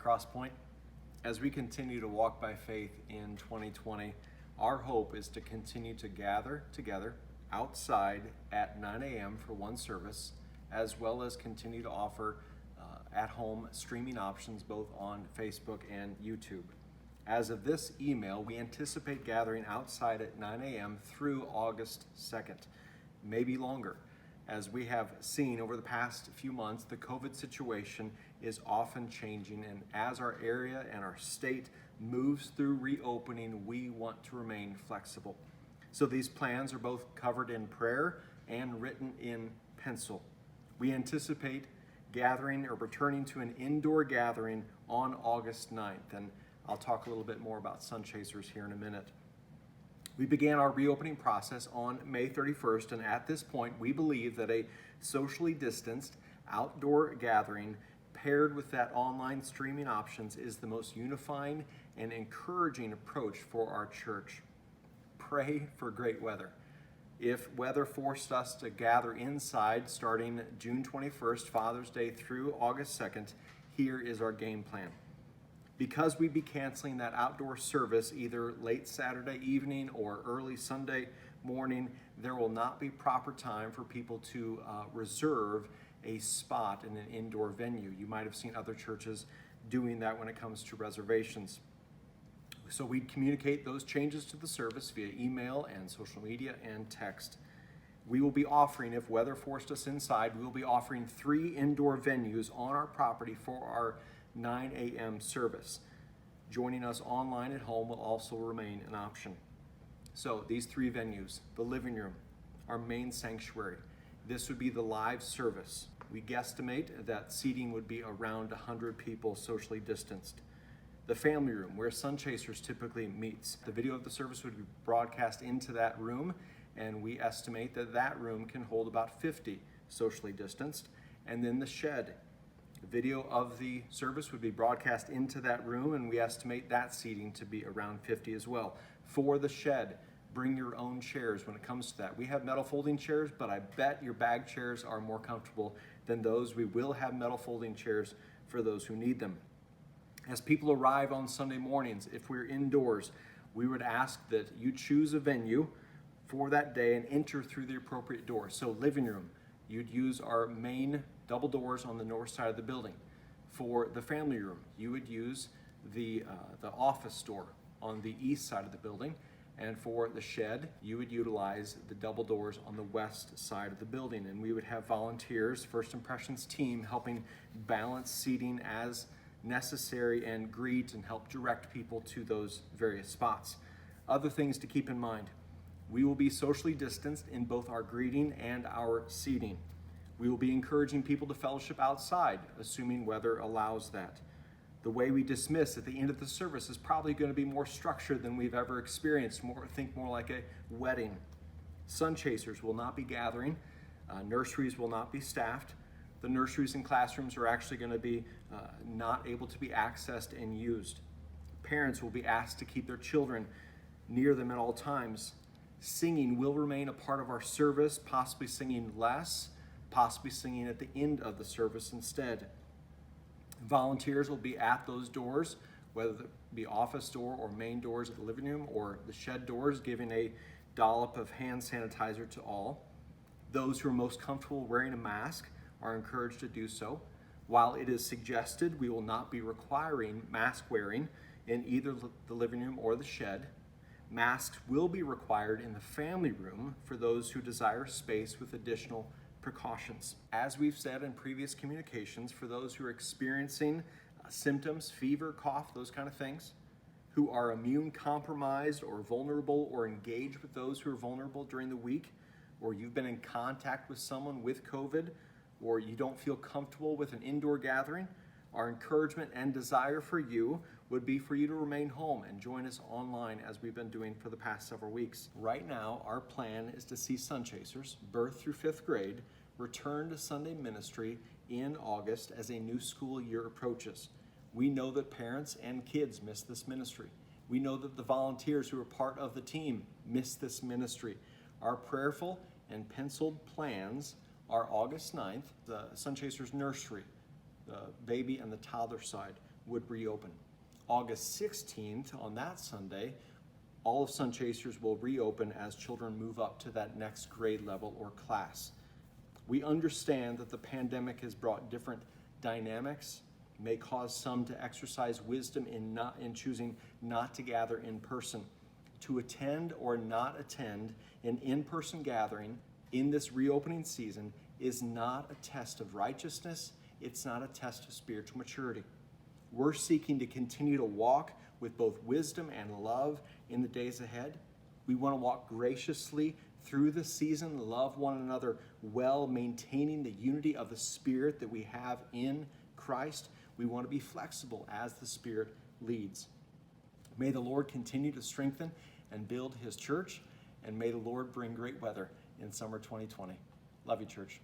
Crosspoint. As we continue to walk by faith in 2020, our hope is to continue to gather together outside at 9 a.m. for one service, as well as continue to offer at-home streaming options both on Facebook and YouTube. As of this email, we anticipate gathering outside at 9 a.m. through August 2nd, maybe longer. As we have seen over the past few months, the COVID situation is often changing, and as our area and our state moves through reopening, we want to remain flexible. So these plans are both covered in prayer and written in pencil. We anticipate gathering or returning to an indoor gathering on August 9th, and I'll talk a little bit more about Sun Chasers here in a minute. We began our reopening process on May 31st, and at this point, we believe that a socially distanced outdoor gathering paired with that online streaming options is the most unifying and encouraging approach for our church. Pray for great weather. If weather forced us to gather inside starting June 21st, Father's Day, through August 2nd, here is our game plan. Because we'd be canceling that outdoor service either late Saturday evening or early Sunday morning, there will not be proper time for people to reserve a spot in an indoor venue. You might have seen other churches doing that when it comes to reservations. So we'd communicate those changes to the service via email and social media and text. We will be offering, if weather forced us inside, we will be offering 3 indoor venues on our property for our 9 a.m. service. Joining us online at home will also remain an option. So these 3 venues: the living room, our main sanctuary. This would be the live service. We guesstimate that seating would be around 100 people socially distanced. The family room, where Sun Chasers typically meets. The video of the service would be broadcast into that room, and we estimate that that room can hold about 50 socially distanced. And then the shed. Video of the service would be broadcast into that room, and we estimate that seating to be around 50 as well. For the shed, bring your own chairs when it comes to that. We have metal folding chairs, but I bet your bag chairs are more comfortable than those. We will have metal folding chairs for those who need them. As people arrive on Sunday mornings, if we're indoors, we would ask that you choose a venue for that day and enter through the appropriate door. So living room, you'd use our main double doors on the north side of the building. For the family room, you would use the office door on the east side of the building. And for the shed, you would utilize the double doors on the west side of the building. And we would have volunteers, First Impressions team, helping balance seating as necessary and greet and help direct people to those various spots. Other things to keep in mind: we will be socially distanced in both our greeting and our seating. We will be encouraging people to fellowship outside, assuming weather allows that. The way we dismiss at the end of the service is probably going to be more structured than we've ever experienced. Think more like a wedding. Sun Chasers will not be gathering. Nurseries will not be staffed. The nurseries and classrooms are actually going to be not able to be accessed and used. Parents will be asked to keep their children near them at all times. Singing will remain a part of our service, possibly singing less, possibly singing at the end of the service instead. Volunteers will be at those doors, whether it be office door or main doors at the living room or the shed doors, giving a dollop of hand sanitizer to all. Those who are most comfortable wearing a mask are encouraged to do so. While it is suggested, we will not be requiring mask wearing in either the living room or the shed. Masks will be required in the family room for those who desire space with additional precautions. As we've said in previous communications, for those who are experiencing symptoms, fever, cough, those kind of things, who are immune compromised or vulnerable or engaged with those who are vulnerable during the week, or you've been in contact with someone with COVID, or you don't feel comfortable with an indoor gathering, our encouragement and desire for you would be for you to remain home and join us online as we've been doing for the past several weeks. Right now, our plan is to see Sun Chasers, birth through 5th grade, return to Sunday ministry in August as a new school year approaches. We know that parents and kids miss this ministry. We know that the volunteers who are part of the team miss this ministry. Our prayerful and penciled plans are August 9th, the Sun Chasers nursery, the baby and the toddler side. would reopen. August 16th, on that Sunday, all of Sun Chasers will reopen as children move up to that next grade level or class. We understand that the pandemic has brought different dynamics, may cause some to exercise wisdom in choosing not to gather in person. To attend or not attend an in-person gathering in this reopening season is not a test of righteousness. It's not a test of spiritual maturity. We're seeking to continue to walk with both wisdom and love in the days ahead. We want to walk graciously through the season, love one another well, maintaining the unity of the Spirit that we have in Christ. We want to be flexible as the Spirit leads. May the Lord continue to strengthen and build his church, and may the Lord bring great weather in summer 2020. Love you, church.